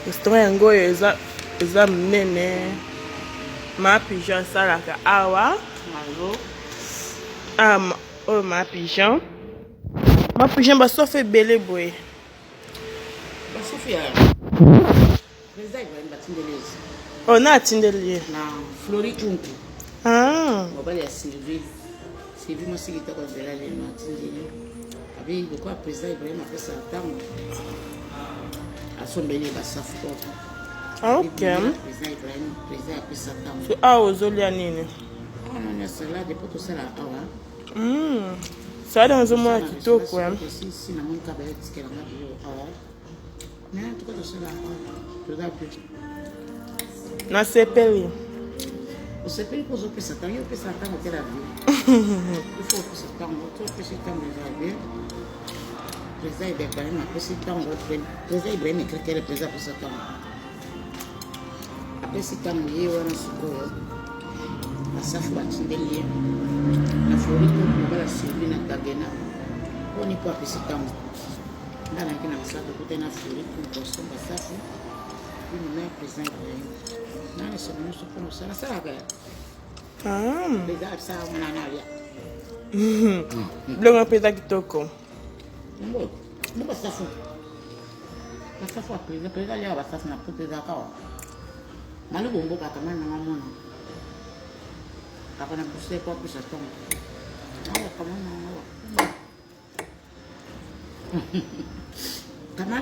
Restaurant yango eza munene. Ma pigeon salaka awa. Oh ma pigeon. Ma pigeon ba sofe belé boy. Ba sofe ya. Président Ibrahim batindelezi. Oh na tindelie. Na Flori Kunku. Ah. Mobali ya Sylvie. Sylvie mo sikita ko zela le na tindeli. Abi de quoi président Ibrahim a fait ça temps. Asombele ba safu. Ah OK. Président Ibrahim président a fait ça temps. So ozolia nini? On a salade pour tout ça là awa. Ça dans un mois kitoko hein. Si na mon cabaret qui là awa. Mais en tout cas tout ça là. Tout d'abord. Na sepeli. O sepeli pour zo pesa temps, yo pesa temps au la vie. Il faut que ce temps, tout pesa temps déjà bien. Président Ibrahim a pesa temps au président Ibrahim écrit que le président pesa temps. Après ce temps lié wana sikoyo. Na safu batindeli. Na Flori ko la Sylvie na Kagena. On y peut pesa temps. Ndana kina safu kutena Flori ko somba safu. Une mère président Ibrahim. Non, c'est bon, c'est pour ça. Ça va bien. Ah. Regarde ça, on en a bien. Blanc pesa kitoko. Bon, non, ça fout. Ça fout après. Le président, il y a ça, c'est pour te d'accord. Malou bombo, quand on a un moment. Quand on a poussé, pas plus ça tombe. Ah, comment on a. Comment